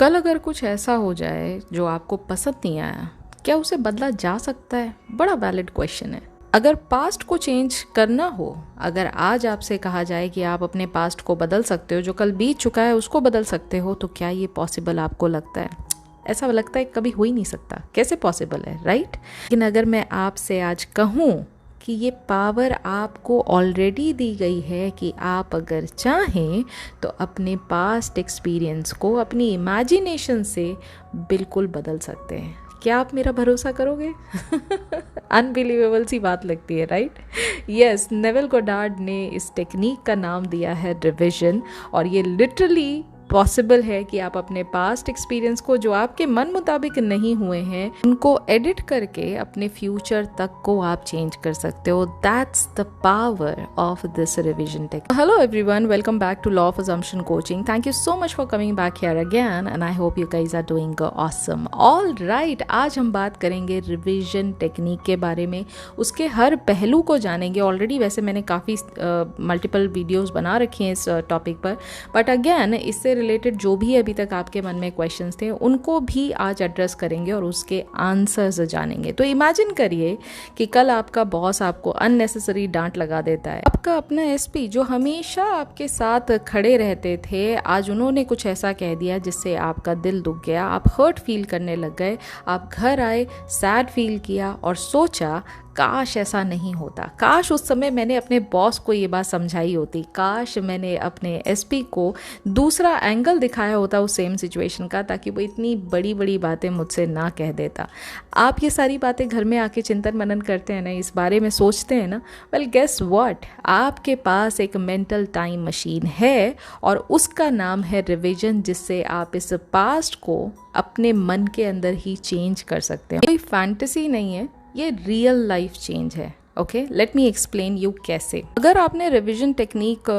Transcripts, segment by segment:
कल अगर कुछ ऐसा हो जाए जो आपको पसंद नहीं आया, क्या उसे बदला जा सकता है? बड़ा वैलिड क्वेश्चन है। अगर पास्ट को चेंज करना हो, अगर आज आपसे कहा जाए कि आप अपने पास्ट को बदल सकते हो, जो कल बीत चुका है उसको बदल सकते हो, तो क्या ये पॉसिबल आपको लगता है? ऐसा लगता है कभी हो ही नहीं सकता, कैसे पॉसिबल है, राइट? लेकिन अगर मैं आपसे आज कहूँ कि ये पावर आपको ऑलरेडी दी गई है कि आप अगर चाहें तो अपने पास्ट एक्सपीरियंस को अपनी इमेजिनेशन से बिल्कुल बदल सकते हैं, क्या आप मेरा भरोसा करोगे? अनबिलीवेबल सी बात लगती है, राइट? यस, नेविल गोडार्ड ने इस टेक्निक का नाम दिया है रिविजन, और ये लिटरली पॉसिबल है कि आप अपने पास्ट एक्सपीरियंस को, जो आपके मन मुताबिक नहीं हुए हैं, उनको एडिट करके अपने फ्यूचर तक को आप चेंज कर सकते हो। That's the power of this revision technique. Hello everyone, welcome back to law of assumption coaching. Thank you so much for coming back here again and I hope you guys are doing awesome. All right, आज हम बात करेंगे revision technique के बारे में, उसके हर पहलू को जानेंगे। ऑलरेडी वैसे मैंने काफ़ी मल्टीपल वीडियोज़ बना रखी हैं इस टॉपिक पर, बट अगेन इससे रिलेटेड जो भी अभी तक आपके मन में क्वेश्चंस थे उनको भी आज एड्रेस करेंगे और उसके आंसर्स जानेंगे। तो इमेजिन करिए कि कल आपका बॉस आपको अननेसेसरी डांट लगा देता है। आपका अपना एसपी जो हमेशा आपके साथ खड़े रहते थे, आज उन्होंने कुछ ऐसा कह दिया जिससे आपका दिल दुख गया, आप हर्ट फील करने लग गए। आप घर आए, सैड फील किया और सोचा काश ऐसा नहीं होता, काश उस समय मैंने अपने बॉस को ये बात समझाई होती, काश मैंने अपने एसपी को दूसरा एंगल दिखाया होता उस सेम सिचुएशन का, ताकि वो इतनी बड़ी बड़ी बातें मुझसे ना कह देता। आप ये सारी बातें घर में आके चिंतन मनन करते हैं ना, इस बारे में सोचते हैं ना, वेल गेस व्हाट, आपके पास एक मेंटल टाइम मशीन है और उसका नाम है रिविजन, जिससे आप इस पास्ट को अपने मन के अंदर ही चेंज कर सकते हैं। कोई फैंटेसी नहीं है, ये रियल लाइफ चेंज है। Okay, let me explain you कैसे। अगर आपने रिविजन टेक्निक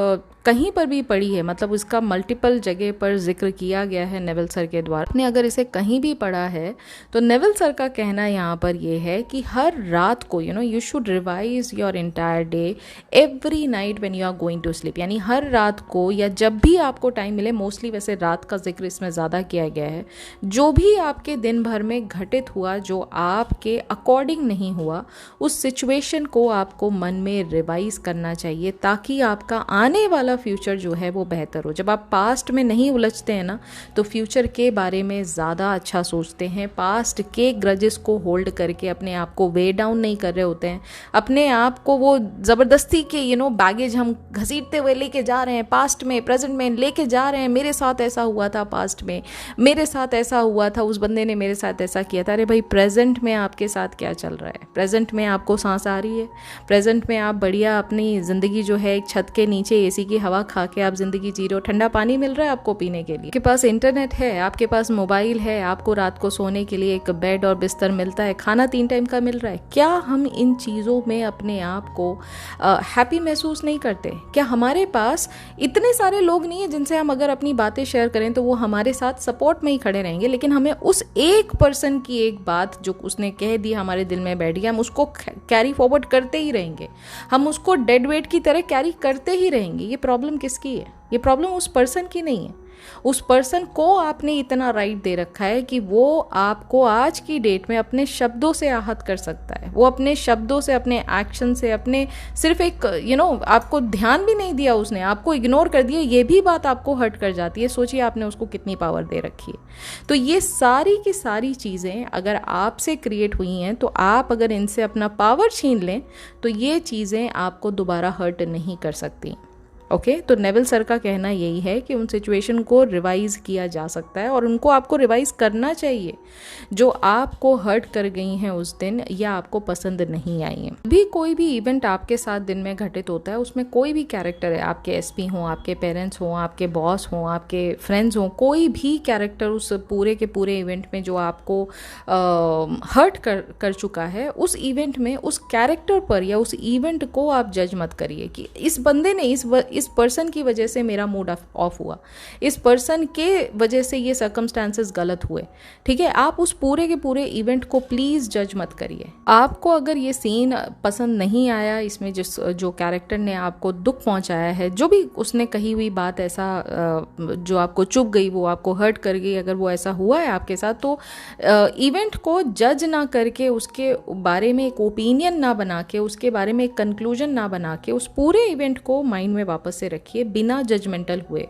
कहीं पर भी पढ़ी है, मतलब उसका मल्टीपल जगह पर जिक्र किया गया है नेविल सर के द्वारा, आपने अगर इसे कहीं भी पढ़ा है तो नेविल सर का कहना यहाँ पर यह है कि हर रात को you should revise your entire day every night when you are going to sleep. यानी हर रात को या जब भी आपको टाइम मिले, मोस्टली वैसे रात का जिक्र इसमें ज़्यादा किया गया है, जो भी आपके दिन भर में घटित हुआ, जो आपके अकॉर्डिंग नहीं हुआ, उस सिचुएशन को आपको मन में रिवाइज करना चाहिए, ताकि आपका आने वाला फ्यूचर जो है वो बेहतर हो। जब आप पास्ट में नहीं उलझते हैं ना, तो फ्यूचर के बारे में ज़्यादा अच्छा सोचते हैं। पास्ट के ग्रजेस को होल्ड करके अपने आप को वे डाउन नहीं कर रहे होते हैं, अपने आप को वो ज़बरदस्ती के बैगेज हम घसीटते हुए लेके जा रहे हैं, पास्ट में प्रेजेंट में लेके जा रहे हैं। मेरे साथ ऐसा हुआ था, पास्ट में मेरे साथ ऐसा हुआ था, उस बंदे ने मेरे साथ ऐसा किया था। अरे भाई, प्रेजेंट में आपके साथ क्या चल रहा है? प्रेजेंट में आपको सांस आ रही है, प्रेजेंट में आप बढ़िया अपनी ज़िंदगी जो है एक छत के नीचे एसी की हवा खा के आप जिंदगी जी रहे हो, ठंडा पानी मिल रहा है आपको पीने के लिए, आपके पास इंटरनेट है, आपके पास मोबाइल है, आपको रात को सोने के लिए एक बेड और बिस्तर मिलता है, खाना 3 टाइम का मिल रहा है। क्या हम इन चीज़ों में अपने आप को हैप्पी महसूस नहीं करते? क्या हमारे पास इतने सारे लोग नहीं है जिनसे हम अगर अपनी बातें शेयर करें तो वो हमारे साथ सपोर्ट में ही खड़े रहेंगे, लेकिन हमें उस एक पर्सन की एक बात जो उसने कह दी हमारे दिल में बैठ गया, हम उसको कैरी फॉरवर्ड करते ही रहेंगे, हम उसको डेड वेट की तरह कैरी करते ही रहेंगे। ये प्रॉब्लम किसकी है? ये प्रॉब्लम उस पर्सन की नहीं है। उस पर्सन को आपने इतना राइट दे रखा है कि वो आपको आज की डेट में अपने शब्दों से आहत कर सकता है। वो अपने शब्दों से, अपने एक्शन से, अपने सिर्फ एक आपको ध्यान भी नहीं दिया, उसने आपको इग्नोर कर दिया, ये भी बात आपको हर्ट कर जाती है। सोचिए आपने उसको कितनी पावर दे रखी है। तो ये सारी की सारी चीज़ें अगर आपसे क्रिएट हुई हैं, तो आप अगर इनसे अपना पावर छीन लें तो ये चीज़ें आपको दोबारा हर्ट नहीं कर सकती। ओके, तो नेविल सर का कहना यही है कि उन सिचुएशन को रिवाइज किया जा सकता है और उनको आपको रिवाइज करना चाहिए जो आपको हर्ट कर गई हैं उस दिन या आपको पसंद नहीं आई हैं। भी कोई भी इवेंट आपके साथ दिन में घटित होता है, उसमें कोई भी कैरेक्टर है, आपके एसपी हों, आपके पेरेंट्स हों, आपके बॉस हों, आपके फ्रेंड्स हों, कोई भी कैरेक्टर उस पूरे के पूरे इवेंट में जो आपको हर्ट कर चुका है, उस इवेंट में उस कैरेक्टर पर या उस इवेंट को आप जज मत करिए कि इस बंदे ने इस पर्सन की वजह से मेरा मूड ऑफ हुआ, इस पर्सन के वजह से ये सर्कमस्टांसेस गलत हुए, ठीक है। आप उस पूरे के पूरे इवेंट को प्लीज़ जज मत करिए। आपको अगर ये सीन पसंद नहीं आया, इसमें जो कैरेक्टर ने आपको दुख पहुंचाया है, जो भी उसने कही हुई बात ऐसा जो आपको चुभ गई, वो आपको हर्ट कर गई, अगर वो ऐसा हुआ है आपके साथ, तो इवेंट को जज ना करके, उसके बारे में एक ओपिनियन ना बना के, उसके बारे में एक कंक्लूजन ना बना के, उस पूरे इवेंट को माइंड में वापस से रखिए बिना जजमेंटल हुए,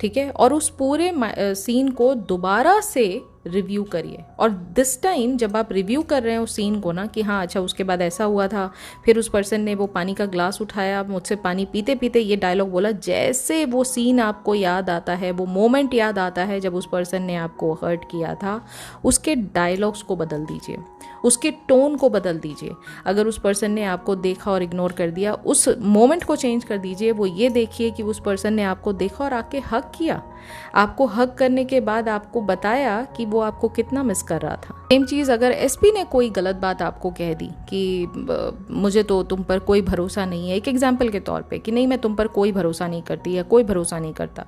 ठीक है। और उस पूरे सीन को दोबारा से रिव्यू करिए। और दिस टाइम जब आप रिव्यू कर रहे हैं उस सीन को ना, कि हाँ अच्छा उसके बाद ऐसा हुआ था, फिर उस पर्सन ने वो पानी का ग्लास उठाया, मुझसे पानी पीते पीते ये डायलॉग बोला, जैसे वो सीन आपको याद आता है, वो मोमेंट याद आता है जब उस पर्सन ने आपको हर्ट किया था, उसके डायलॉग्स को बदल दीजिए, उसके टोन को बदल दीजिए। अगर उस पर्सन ने आपको देखा और इग्नोर कर दिया, उस मोमेंट को चेंज कर दीजिए। वो ये देखिए कि उस पर्सन ने आपको देखा और आके हक किया, आपको हक करने के बाद आपको बताया कि वो आपको कितना मिस कर रहा था। सेम चीज़ अगर एसपी ने कोई गलत बात आपको कह दी कि मुझे तो तुम पर कोई भरोसा नहीं है, एक एग्जाम्पल के तौर पे, कि नहीं मैं तुम पर कोई भरोसा नहीं करती या कोई भरोसा नहीं करता,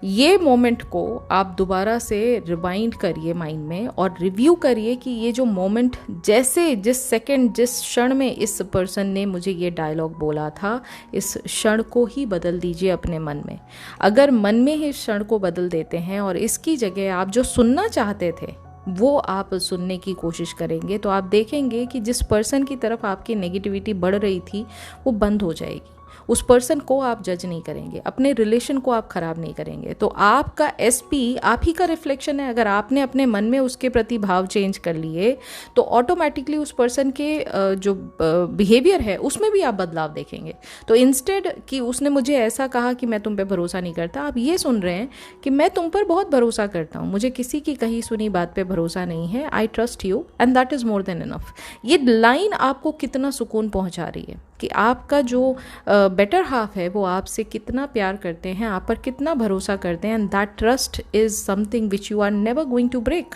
ये मोमेंट को आप दोबारा से रिवाइंड करिए माइंड में और रिव्यू करिए कि ये जो मोमेंट, जैसे जिस सेकंड, जिस क्षण में इस पर्सन ने मुझे ये डायलॉग बोला था, इस क्षण को ही बदल दीजिए अपने मन में। अगर मन में ही इस क्षण को बदल देते हैं और इसकी जगह आप जो सुनना चाहते थे वो आप सुनने की कोशिश करेंगे, तो आप देखेंगे कि जिस पर्सन की तरफ आपकी नेगेटिविटी बढ़ रही थी वो बंद हो जाएगी। उस पर्सन को आप जज नहीं करेंगे, अपने रिलेशन को आप खराब नहीं करेंगे। तो आपका एसपी आप ही का रिफ्लेक्शन है। अगर आपने अपने मन में उसके प्रति भाव चेंज कर लिए तो ऑटोमेटिकली उस पर्सन के जो बिहेवियर है उसमें भी आप बदलाव देखेंगे। तो इंस्टेड कि उसने मुझे ऐसा कहा कि मैं तुम पे भरोसा नहीं करता, आप ये सुन रहे हैं कि मैं तुम पर बहुत भरोसा करता हूँ, मुझे किसी की कही सुनी बात पे भरोसा नहीं है, I trust you and that is more than enough. ये लाइन आपको कितना सुकून पहुँचा रही है कि आपका जो बेटर हाफ है वो आपसे कितना प्यार करते हैं, आप पर कितना भरोसा करते हैं, and that trust is something which you are never going to break.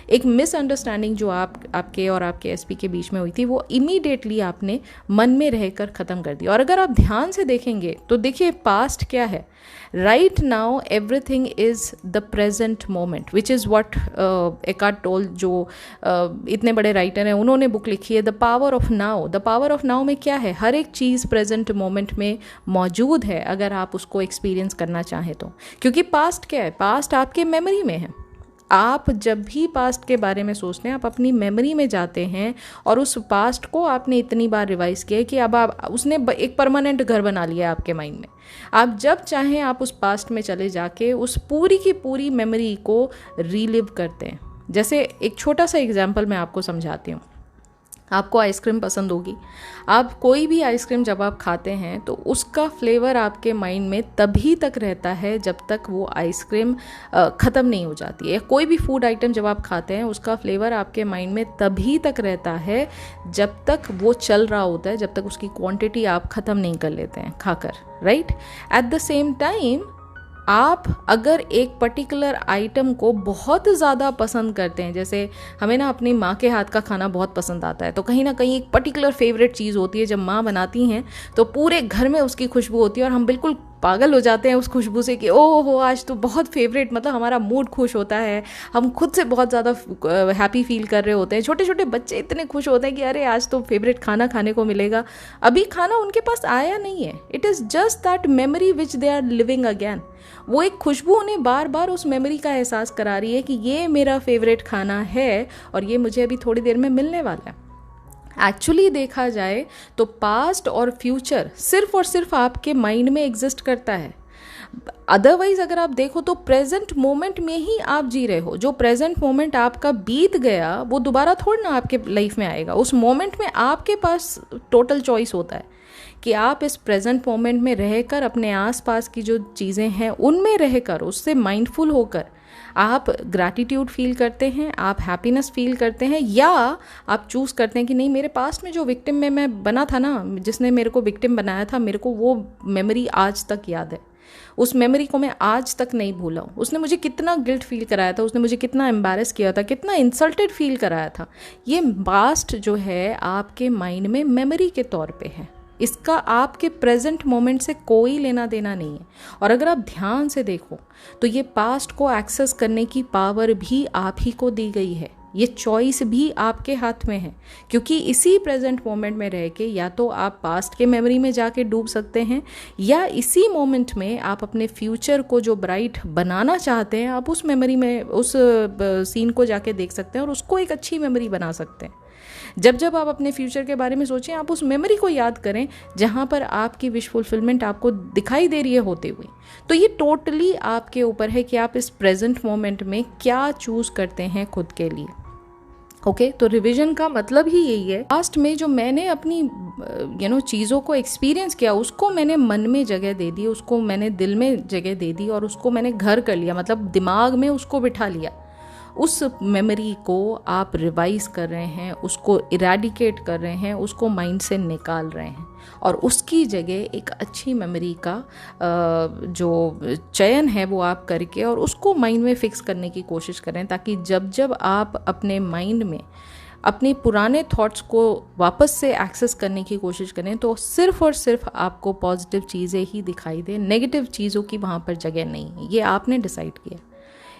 एक मिसअंडरस्टैंडिंग जो आपके और आपके एसपी के बीच में हुई थी वो इमीडिएटली आपने मन में रहकर ख़त्म कर दिया। और अगर आप ध्यान से देखेंगे तो देखिए पास्ट क्या है, right now everything is the present moment, which is what Eckhart toll, जो इतने बड़े राइटर हैं, उन्होंने बुक लिखी है the power of now. The power of now में क्या है, हर एक चीज़ प्रेजेंट मोमेंट में मौजूद है अगर आप उसको एक्सपीरियंस करना चाहें तो। क्योंकि पास्ट क्या है, पास्ट आपके मेमोरी में है। आप जब भी पास्ट के बारे में सोचते हैं आप अपनी मेमोरी में जाते हैं और उस पास्ट को आपने इतनी बार रिवाइज किया कि अब आप उसने एक परमानेंट घर बना लिया है आपके माइंड में। आप जब चाहें आप उस पास्ट में चले जाके उस पूरी की पूरी मेमोरी को रीलिव करते हैं। जैसे एक छोटा सा एग्जाम्पल मैं आपको समझाती हूँ। आपको आइसक्रीम पसंद होगी, आप कोई भी आइसक्रीम जब आप खाते हैं तो उसका फ्लेवर आपके माइंड में तभी तक रहता है जब तक वो आइसक्रीम ख़त्म नहीं हो जाती है। कोई भी फूड आइटम जब आप खाते हैं उसका फ्लेवर आपके माइंड में तभी तक रहता है जब तक वो चल रहा होता है, जब तक उसकी क्वांटिटी आप ख़त्म नहीं कर लेते हैं खाकर, right. Eight the same time आप अगर एक पर्टिकुलर आइटम को बहुत ज़्यादा पसंद करते हैं, जैसे हमें ना अपनी माँ के हाथ का खाना बहुत पसंद आता है, तो कहीं ना कहीं एक पर्टिकुलर फेवरेट चीज़ होती है, जब माँ बनाती हैं तो पूरे घर में उसकी खुशबू होती है और हम बिल्कुल पागल हो जाते हैं उस खुशबू से कि ओह हो आज तो बहुत फेवरेट, मतलब हमारा मूड खुश होता है, हम खुद से बहुत ज़्यादा हैप्पी फील कर रहे होते हैं। छोटे छोटे बच्चे इतने खुश होते हैं कि अरे आज तो फेवरेट खाना खाने को मिलेगा। अभी खाना उनके पास आया नहीं है, it is just that memory which they are living again. वो एक खुशबू उन्हें बार बार उस मेमोरी का एहसास करा रही है कि ये मेरा फेवरेट खाना है और ये मुझे अभी थोड़ी देर में मिलने वाला है। एक्चुअली देखा जाए तो पास्ट और फ्यूचर सिर्फ और सिर्फ आपके माइंड में एग्जिस्ट करता है। अदरवाइज अगर आप देखो तो प्रेजेंट मोमेंट में ही आप जी रहे हो। जो प्रेजेंट मोमेंट आपका बीत गया वो दोबारा थोड़ा ना आपके लाइफ में आएगा। उस मोमेंट में आपके पास टोटल चॉइस होता है कि आप इस प्रेजेंट मोमेंट में रहकर अपने आसपास की जो चीज़ें हैं उनमें रहकर उससे माइंडफुल होकर आप ग्रैटिट्यूड फील करते हैं, आप हैप्पीनेस फील करते हैं, या आप चूज़ करते हैं कि नहीं मेरे पास्ट में जो विक्टिम में मैं बना था ना, जिसने मेरे को विक्टिम बनाया था, मेरे को वो मेमोरी आज तक याद है, उस मेमोरी को मैं आज तक नहीं भूला हूँ। उसने मुझे कितना गिल्ट फील कराया था, उसने मुझे कितना एम्बैरेस किया था, कितना इंसल्टेड फील कराया था। ये पास्ट जो है आपके माइंड में मेमोरी के तौर पे है, इसका आपके प्रेजेंट मोमेंट से कोई लेना देना नहीं है। और अगर आप ध्यान से देखो तो ये पास्ट को एक्सेस करने की पावर भी आप ही को दी गई है, ये चॉइस भी आपके हाथ में है, क्योंकि इसी प्रेजेंट मोमेंट में रह के या तो आप पास्ट के मेमोरी में जाके डूब सकते हैं, या इसी मोमेंट में आप अपने फ्यूचर को जो ब्राइट बनाना चाहते हैं आप उस मेमोरी में उस सीन को जाके देख सकते हैं और उसको एक अच्छी मेमोरी बना सकते हैं। जब जब आप अपने फ्यूचर के बारे में सोचें, आप उस मेमोरी को याद करें जहाँ पर आपकी विश फुलफिलमेंट आपको दिखाई दे रही है होते हुए। तो ये टोटली आपके ऊपर है कि आप इस प्रेजेंट मोमेंट में क्या चूज़ करते हैं खुद के लिए। ओके तो रिवीजन का मतलब ही यही है, पास्ट में जो मैंने अपनी चीज़ों को एक्सपीरियंस किया उसको मैंने मन में जगह दे दी, उसको मैंने दिल में जगह दे दी और उसको मैंने घर कर लिया, मतलब दिमाग में उसको बिठा लिया। उस मेमोरी को आप रिवाइज कर रहे हैं, उसको इरेडिकेट कर रहे हैं, उसको माइंड से निकाल रहे हैं और उसकी जगह एक अच्छी मेमोरी का जो चयन है वो आप करके और उसको माइंड में फिक्स करने की कोशिश करें, ताकि जब जब आप अपने माइंड में अपने पुराने थॉट्स को वापस से एक्सेस करने की कोशिश करें तो सिर्फ और सिर्फ आपको पॉजिटिव चीज़ें ही दिखाई दें, नेगेटिव चीज़ों की वहाँ पर जगह नहीं है। ये आपने डिसाइड किया,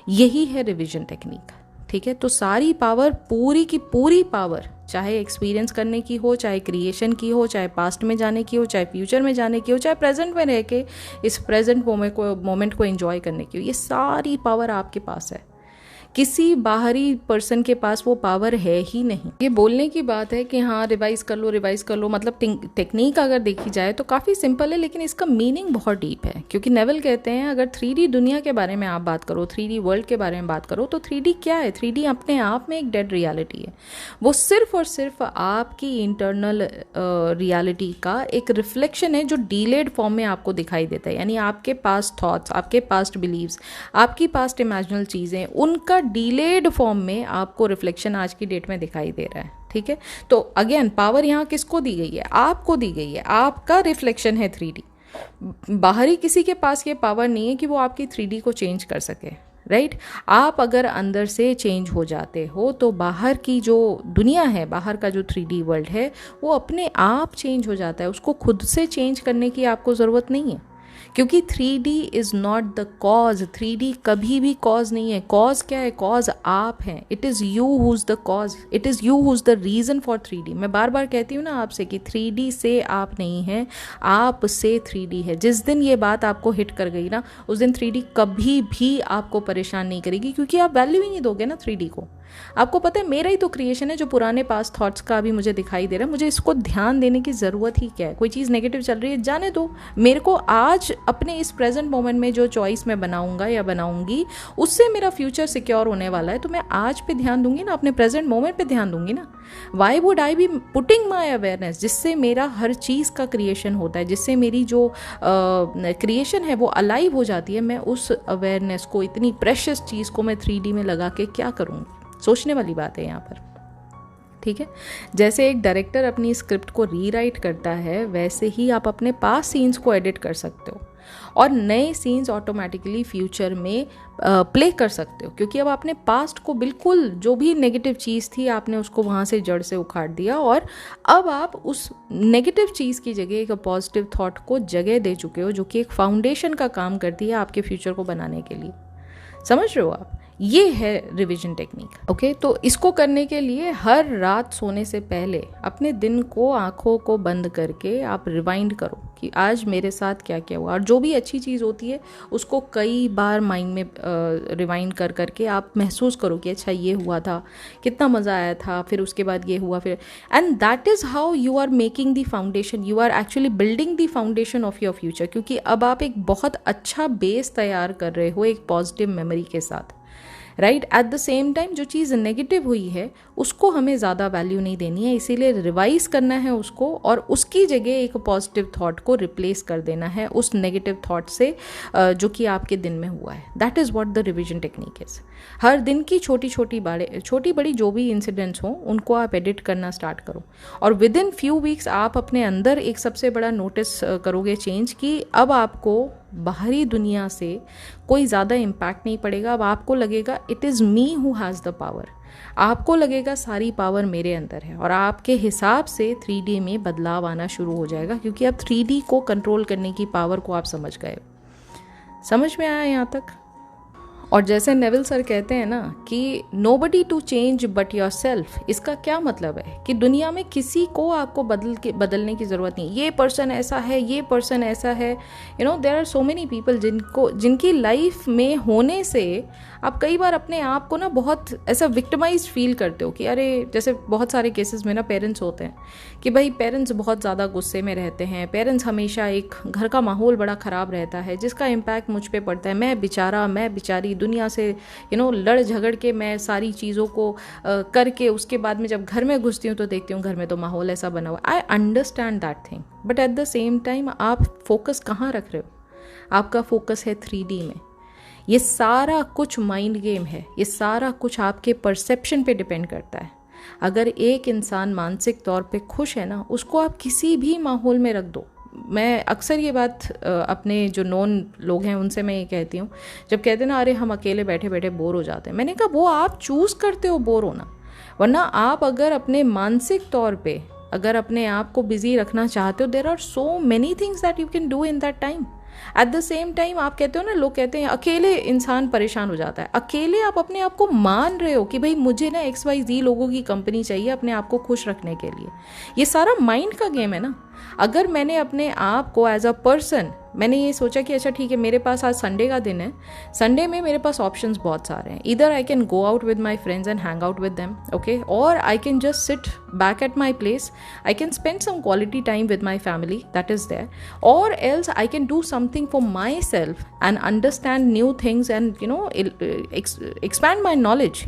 यही है रिवीजन टेक्निक। ठीक है, तो सारी पावर, पूरी की पूरी पावर, चाहे एक्सपीरियंस करने की हो, चाहे क्रिएशन की हो, चाहे पास्ट में जाने की हो, चाहे फ्यूचर में जाने की हो, चाहे प्रेजेंट में रह के इस प्रेजेंट मोमेंट को एंजॉय करने की हो, ये सारी पावर आपके पास है। किसी बाहरी पर्सन के पास वो पावर है ही नहीं। ये बोलने की बात है कि हाँ रिवाइज कर लो, मतलब टेक्निक अगर देखी जाए तो काफ़ी सिंपल है, लेकिन इसका मीनिंग बहुत डीप है। क्योंकि नेवल कहते हैं अगर 3D दुनिया के बारे में आप बात करो, 3D वर्ल्ड के बारे में बात करो, तो 3D क्या है? 3D अपने आप में एक डेड रियलिटी है। वो सिर्फ और सिर्फ आपकी इंटरनल रियलिटी का एक रिफ्लेक्शन है जो डीलेड फॉर्म में आपको दिखाई देता है। यानी आपके पास थॉट्स, आपके पास्ट बिलीव्स, आपकी पास्ट इमेजिनल चीज़ें, उनका डीलेड फॉर्म में आपको रिफ्लेक्शन आज की डेट में दिखाई दे रहा है। ठीक है, तो अगेन पावर यहाँ किसको दी गई है? आपको दी गई है। आपका रिफ्लेक्शन है 3D। बाहरी किसी के पास ये पावर नहीं है कि वो आपकी 3D को चेंज कर सके। राइट, आप अगर अंदर से चेंज हो जाते हो तो बाहर की जो दुनिया है, बाहर का जो 3D वर्ल्ड है वो अपने आप चेंज हो जाता है। उसको खुद से चेंज करने की आपको ज़रूरत नहीं है, क्योंकि 3D is not the cause. 3D कभी भी कॉज नहीं है। कॉज क्या है? कॉज आप हैं। It is you who is the cause, it is you who is the reason for 3D। मैं बार बार कहती हूँ ना आपसे कि 3D से आप नहीं हैं, आप से 3D है। जिस दिन ये बात आपको हिट कर गई ना, उस दिन 3D कभी भी आपको परेशान नहीं करेगी, क्योंकि आप वैल्यू ही नहीं दोगे ना 3D को। आपको पता है मेरा ही तो क्रिएशन है, जो पुराने पास्ट थॉट्स का अभी मुझे दिखाई दे रहा है, मुझे इसको ध्यान देने की ज़रूरत ही क्या है? कोई चीज़ नेगेटिव चल रही है, जाने दो। मेरे को आज अपने इस प्रेजेंट मोमेंट में जो चॉइस मैं बनाऊंगा या बनाऊंगी उससे मेरा फ्यूचर सिक्योर होने वाला है, तो मैं आज पे ध्यान दूंगी ना, अपने प्रेजेंट मोमेंट पे ध्यान दूंगी ना। Why would I be putting my awareness, जिससे मेरा हर चीज़ का क्रिएशन होता है, जिससे मेरी जो क्रिएशन है वो अलाइव हो जाती है। मैं उस अवेयरनेस को, इतनी प्रेशियस चीज़ को मैं 3D में लगा के क्या करूँगी? सोचने वाली बात है यहाँ पर। ठीक है, जैसे एक डायरेक्टर अपनी स्क्रिप्ट को रीराइट करता है, वैसे ही आप अपने पास्ट सीन्स को एडिट कर सकते हो और नए सीन्स ऑटोमेटिकली फ्यूचर में प्ले कर सकते हो, क्योंकि अब आपने पास्ट को बिल्कुल, जो भी नेगेटिव चीज़ थी आपने उसको वहाँ से जड़ से उखाड़ दिया और अब आप उस नेगेटिव चीज़ की जगह एक पॉजिटिव थॉट को जगह दे चुके हो, जो कि एक फाउंडेशन का काम करती है आपके फ्यूचर को बनाने के लिए। समझ रहे हो आप? ये है रिवीजन टेक्निक। ओके, तो इसको करने के लिए हर रात सोने से पहले अपने दिन को, आंखों को बंद करके आप रिवाइंड करो कि आज मेरे साथ क्या क्या हुआ, और जो भी अच्छी चीज़ होती है उसको कई बार माइंड में रिवाइंड कर करके आप महसूस करो कि अच्छा ये हुआ था, कितना मज़ा आया था, फिर उसके बाद ये हुआ, फिर and that is how you are making the foundation, you are actually building the foundation of your future. क्योंकि अब आप एक बहुत अच्छा बेस तैयार कर रहे हो एक पॉजिटिव मेमोरी के साथ। Right, eight the same time जो चीज़ नेगेटिव हुई है उसको हमें ज़्यादा वैल्यू नहीं देनी है, इसीलिए रिवाइज करना है उसको और उसकी जगह एक पॉजिटिव थॉट को रिप्लेस कर देना है उस नेगेटिव थॉट से जो कि आपके दिन में हुआ है। That is what the revision technique is. हर दिन की छोटी बड़ी जो भी इंसिडेंट्स हों उनको आप एडिट करना स्टार्ट करो, और विद इन फ्यू वीक्स आप अपने अंदर एक सबसे बड़ा नोटिस करोगे चेंज कि अब आपको बाहरी दुनिया से कोई ज़्यादा इम्पैक्ट नहीं पड़ेगा। अब आपको लगेगा it is me who has the power, आपको लगेगा सारी पावर मेरे अंदर है, और आपके हिसाब से 3D में बदलाव आना शुरू हो जाएगा, क्योंकि अब 3D को कंट्रोल करने की पावर को आप समझ गए। समझ में आया यहाँ तक? और जैसे नेविल सर कहते हैं ना कि nobody to change but yourself, इसका क्या मतलब है कि दुनिया में किसी को आपको बदलने की ज़रूरत नहीं। ये पर्सन ऐसा है, ये पर्सन ऐसा है, there are so many people जिनकी लाइफ में होने से आप कई बार अपने आप को ना बहुत ऐसा विक्टिमाइज फील करते हो कि अरे, जैसे बहुत सारे केसेस में ना पेरेंट्स होते हैं कि भाई पेरेंट्स बहुत ज़्यादा गुस्से में रहते हैं, पेरेंट्स हमेशा एक घर का माहौल बड़ा ख़राब रहता है जिसका इम्पैक्ट मुझ पे पड़ता है, मैं बेचारी दुनिया से लड़ झगड़ के मैं सारी चीज़ों को करके उसके बाद में जब घर में घुसती हूँ तो देखती हूँ घर में तो माहौल ऐसा बना हुआ। I understand that thing, but at the same time आप फोकस कहाँ रख रहे हो? आपका फोकस है 3D में। ये सारा कुछ माइंड गेम है, ये सारा कुछ आपके परसेप्शन पे डिपेंड करता है। अगर एक इंसान मानसिक तौर पे खुश है ना, उसको आप किसी भी माहौल में रख दो। मैं अक्सर ये बात अपने जो नॉन लोग हैं उनसे मैं ये कहती हूँ, जब कहते हैं ना अरे हम अकेले बैठे बैठे बोर हो जाते हैं, मैंने कहा वो आप चूज़ करते हो बोर होना, वरना आप अगर अपने मानसिक तौर पे अगर अपने आप को बिजी रखना चाहते हो, there are so many things that you can do in that time. At the same time आप कहते हो ना, लोग कहते हैं अकेले इंसान परेशान हो जाता है। अकेले आप अपने आप को मान रहे हो कि भाई मुझे ना XYZ लोगों की कंपनी चाहिए अपने आप को खुश रखने के लिए। ये सारा माइंड का गेम है ना। अगर मैंने अपने आप को एज अ पर्सन मैंने ये सोचा कि अच्छा ठीक है, मेरे पास आज संडे का दिन है, संडे में मेरे पास ऑप्शंस बहुत सारे हैं, इधर I can go out with my friends and hang out with them, okay, और I can just sit back at my place, I can spend some quality time with my family, that is there, और else I can do something for myself and understand new things and expand my knowledge.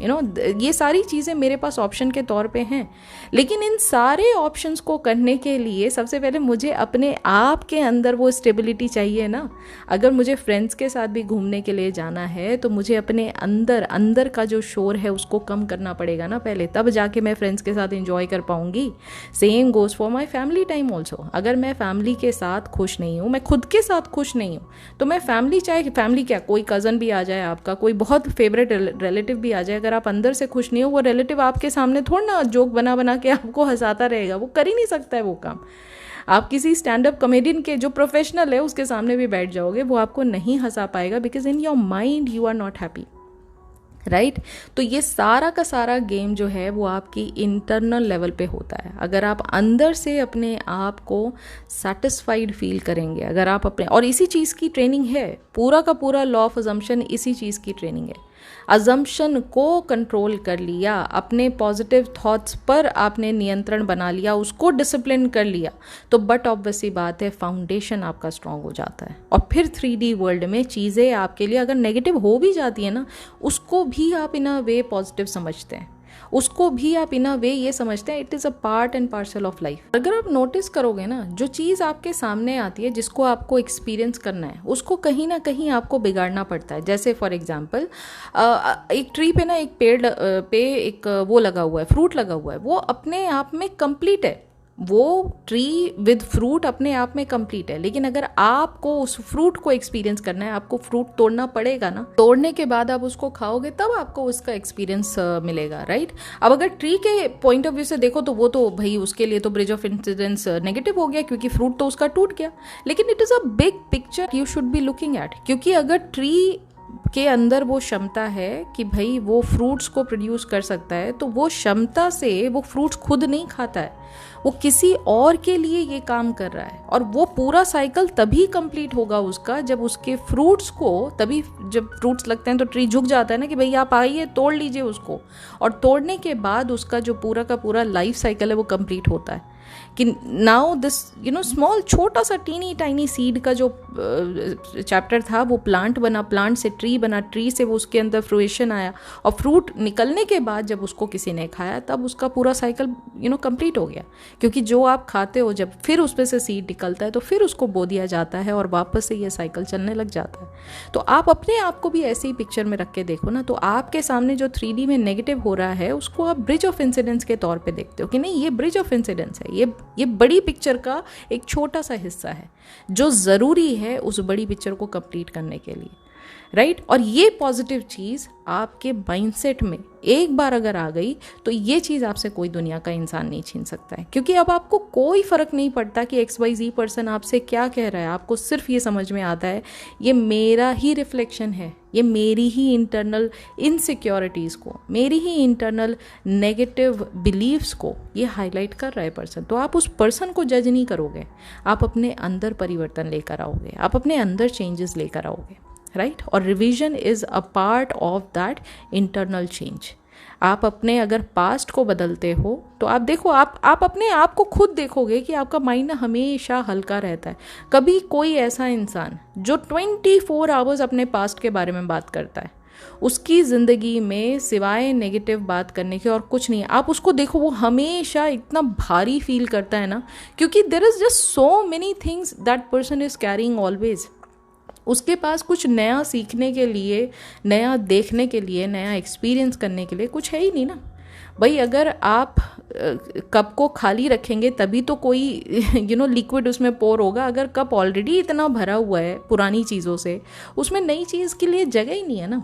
ये सारी चीज़ें मेरे पास option के तौर पर हैं, लेकिन इन सारे ऑप्शंस को करने के लिए सबसे पहले मुझे अपने आप के अंदर वो स्टेबिलिटी चाहिए ना। अगर मुझे फ्रेंड्स के साथ भी घूमने के लिए जाना है तो मुझे अपने अंदर का जो शोर है उसको कम करना पड़ेगा ना पहले, तब जाके मैं फ्रेंड्स के साथ एंजॉय कर पाऊंगी। Same goes for my family time also. अगर मैं फैमिली के साथ खुश नहीं हूँ, मैं खुद के साथ खुश नहीं हूँ, तो मैं चाहे फैमिली क्या, कोई कज़न भी आ जाए आपका, कोई बहुत फेवरेट रिलेटिव भी आ जाए, अगर आप अंदर से खुश नहीं हो, वो रिलेटिव आपके सामने थोड़ा ना जोक बना के आपको हंसाता रहेगा, वो कर ही नहीं सकता है वो काम। आप किसी स्टैंड अप कॉमेडियन के जो प्रोफेशनल है उसके सामने भी बैठ जाओगे, वो आपको नहीं हंसा पाएगा, because in your mind you are not happy, right. तो ये सारा का सारा गेम जो है वो आपकी इंटरनल लेवल पे होता है। अगर आप अंदर से अपने आप को सेटिस्फाइड फील करेंगे, अगर आप अपने, और इसी चीज़ की ट्रेनिंग है, पूरा का पूरा लॉ ऑफ अजम्पशन इसी चीज़ की ट्रेनिंग है। अजम्पशन को कंट्रोल कर लिया, अपने पॉजिटिव थॉट्स पर आपने नियंत्रण बना लिया, उसको डिसिप्लिन कर लिया, तो बट ऑब्वियसली बात है फाउंडेशन आपका स्ट्रांग हो जाता है। और फिर 3D वर्ल्ड में चीज़ें आपके लिए अगर नेगेटिव हो भी जाती है ना, उसको भी आप इन अ वे पॉजिटिव समझते हैं, उसको भी आप इन अ वे ये समझते हैं it is a part and parcel of life. अगर आप नोटिस करोगे ना, जो चीज़ आपके सामने आती है जिसको आपको एक्सपीरियंस करना है, उसको कहीं ना कहीं आपको बिगाड़ना पड़ता है। जैसे फॉर एग्जांपल एक ट्री पे ना, एक पेड़ पे एक वो लगा हुआ है, फ्रूट लगा हुआ है, वो अपने आप में कंप्लीट है, वो ट्री विद फ्रूट अपने आप में कंप्लीट है, लेकिन अगर आपको उस फ्रूट को एक्सपीरियंस करना है, आपको फ्रूट तोड़ना पड़ेगा ना, तोड़ने के बाद आप उसको खाओगे तब आपको उसका एक्सपीरियंस मिलेगा, राइट। अब अगर ट्री के पॉइंट ऑफ व्यू से देखो तो वो तो भाई उसके लिए तो ब्रिज ऑफ इंसिडेंस नेगेटिव हो गया, क्योंकि फ्रूट तो उसका टूट गया, लेकिन it is a big picture you should be looking at. क्योंकि अगर ट्री के अंदर वो क्षमता है कि भाई वो फ्रूट्स को प्रोड्यूस कर सकता है, तो वो क्षमता से वो फ्रूट्स खुद नहीं खाता है, वो किसी और के लिए ये काम कर रहा है, और वो पूरा साइकिल तभी कंप्लीट होगा उसका जब उसके फ्रूट्स को, तभी जब फ्रूट्स लगते हैं तो ट्री झुक जाता है ना कि भाई आप आइए तोड़ लीजिए उसको, और तोड़ने के बाद उसका जो पूरा का पूरा लाइफ साइकिल है वो कंप्लीट होता है। कि नाउ दिस स्मॉल छोटा सा टीनी टाइनी सीड का जो चैप्टर था वो प्लांट बना, प्लांट से ट्री बना, ट्री से वो उसके अंदर फ्रूएशन आया, और फ्रूट निकलने के बाद जब उसको किसी ने खाया तब उसका पूरा साइकिल कंप्लीट हो गया। क्योंकि जो आप खाते हो जब फिर उसमें से सीड निकलता है तो फिर उसको बो दिया जाता है और वापस से ये साइकिल चलने लग जाता है। तो आप अपने आप को भी ऐसे ही पिक्चर में रख के देखो ना, तो आपके सामने जो 3D में नेगेटिव हो रहा है उसको आप ब्रिज ऑफ इंसिडेंस के तौर पे देखते हो कि नहीं, ये ब्रिज ऑफ इंसिडेंस है, ये बड़ी पिक्चर का एक छोटा सा हिस्सा है जो ज़रूरी है उस बड़ी पिक्चर को कंप्लीट करने के लिए, राइट। और ये पॉजिटिव चीज़ आपके माइंडसेट में एक बार अगर आ गई तो ये चीज़ आपसे कोई दुनिया का इंसान नहीं छीन सकता है, क्योंकि अब आपको कोई फ़र्क नहीं पड़ता कि XYZ पर्सन आपसे क्या कह रहा है। आपको सिर्फ ये समझ में आता है ये मेरा ही रिफ्लेक्शन है, ये मेरी ही इंटरनल इनसिक्योरिटीज़ को, मेरी ही इंटरनल नेगेटिव बिलीव्स को ये हाईलाइट कर रहा है पर्सन। तो आप उस पर्सन को जज नहीं करोगे, आप अपने अंदर परिवर्तन लेकर आओगे, आप अपने अंदर चेंजेस लेकर आओगे, राइट। और revision is a part of that internal change. आप अपने अगर पास्ट को बदलते हो तो आप देखो, आप अपने आप को खुद देखोगे कि आपका माइंड ना हमेशा हल्का रहता है। कभी कोई ऐसा इंसान जो 24 आवर्स अपने पास्ट के बारे में बात करता है, उसकी ज़िंदगी में सिवाय नेगेटिव बात करने के और कुछ नहीं। आप उसको देखो, वो हमेशा इतना भारी फील करता है ना, क्योंकि there is just so many things that person is carrying always. उसके पास कुछ नया सीखने के लिए, नया देखने के लिए, नया एक्सपीरियंस करने के लिए कुछ है ही नहीं ना भाई। अगर आप कप को खाली रखेंगे तभी तो कोई लिक्विड उसमें पोर होगा। अगर कप ऑलरेडी इतना भरा हुआ है पुरानी चीज़ों से, उसमें नई चीज़ के लिए जगह ही नहीं है ना,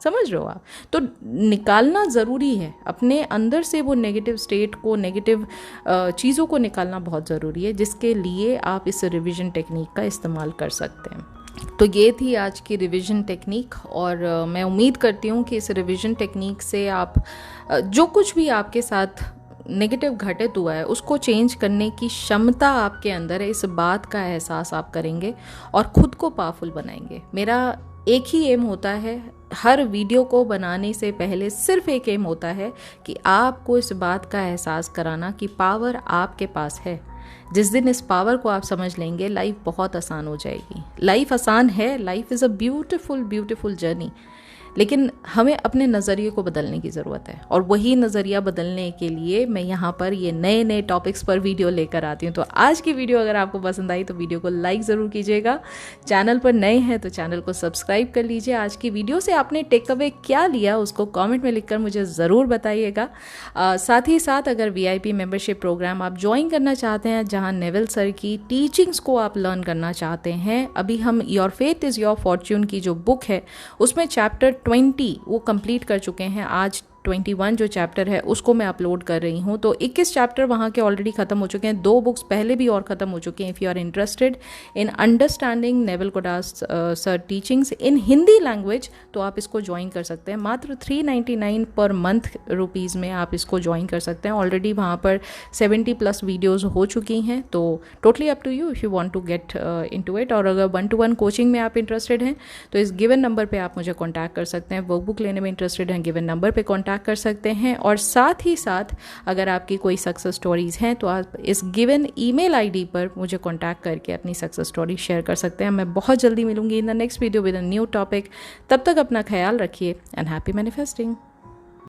समझ रहे हो आप। तो निकालना ज़रूरी है अपने अंदर से, वो नेगेटिव स्टेट को, नेगेटिव चीज़ों को निकालना बहुत ज़रूरी है, जिसके लिए आप इस रिवीजन टेक्निक का इस्तेमाल कर सकते हैं। तो ये थी आज की रिवीजन टेक्निक, और मैं उम्मीद करती हूँ कि इस रिवीजन टेक्निक से आप जो कुछ भी आपके साथ नेगेटिव घटित हुआ है उसको चेंज करने की क्षमता आपके अंदर है, इस बात का एहसास आप करेंगे और ख़ुद को पावरफुल बनाएंगे। मेरा एक ही एम होता है, हर वीडियो को बनाने से पहले सिर्फ एक एम होता है कि आपको इस बात का एहसास कराना कि पावर आपके पास है। जिस दिन इस पावर को आप समझ लेंगे, लाइफ बहुत आसान हो जाएगी। लाइफ आसान है, life is a beautiful beautiful journey, लेकिन हमें अपने नज़रिए को बदलने की ज़रूरत है। और वही नज़रिया बदलने के लिए मैं यहाँ पर ये नए नए टॉपिक्स पर वीडियो लेकर आती हूँ। तो आज की वीडियो अगर आपको पसंद आई तो वीडियो को लाइक ज़रूर कीजिएगा। चैनल पर नए हैं तो चैनल को सब्सक्राइब कर लीजिए। आज की वीडियो से आपने टेक अवे क्या लिया उसको कॉमेंट में लिखकर मुझे ज़रूर बताइएगा। साथ ही साथ अगर VIP मेम्बरशिप प्रोग्राम आप ज्वाइन करना चाहते हैं, जहाँ नेविल सर की टीचिंग्स को आप लर्न करना चाहते हैं, अभी हम your faith is your Fortune की जो बुक है उसमें चैप्टर 20 वो कंप्लीट कर चुके हैं। आज 21 जो चैप्टर है उसको मैं अपलोड कर रही हूँ। तो 21 चैप्टर वहाँ के ऑलरेडी ख़त्म हो चुके हैं, 2 बुक्स पहले भी और ख़त्म हो चुके हैं। If you are interested in understanding Neville Goddard's sir teachings in Hindi language तो आप इसको ज्वाइन कर सकते हैं। मात्र 399 पर मंथ रुपीज़ में आप इसको ज्वाइन कर सकते हैं। ऑलरेडी वहाँ पर 70+ वीडियोज़ हो चुकी हैं। तो totally up to you if you want to get into it. और अगर 1-to-1 कोचिंग में आप इंटरेस्टेड हैं तो इस गिवन नंबर पर आप मुझे कॉन्टैक्ट कर सकते हैं। वर्कबुक लेने में इंटरेस्टेड हैं, गिवन नंबर पर कॉन्टैक्ट कर सकते हैं। और साथ ही साथ अगर आपकी कोई सक्सेस स्टोरीज़ हैं तो आप इस गिवन ईमेल ID पर मुझे कॉन्टैक्ट करके अपनी सक्सेस स्टोरी शेयर कर सकते हैं। मैं बहुत जल्दी मिलूंगी in the next video with a new topic. तब तक अपना ख्याल रखिए एंड हैप्पी मैनिफेस्टिंग।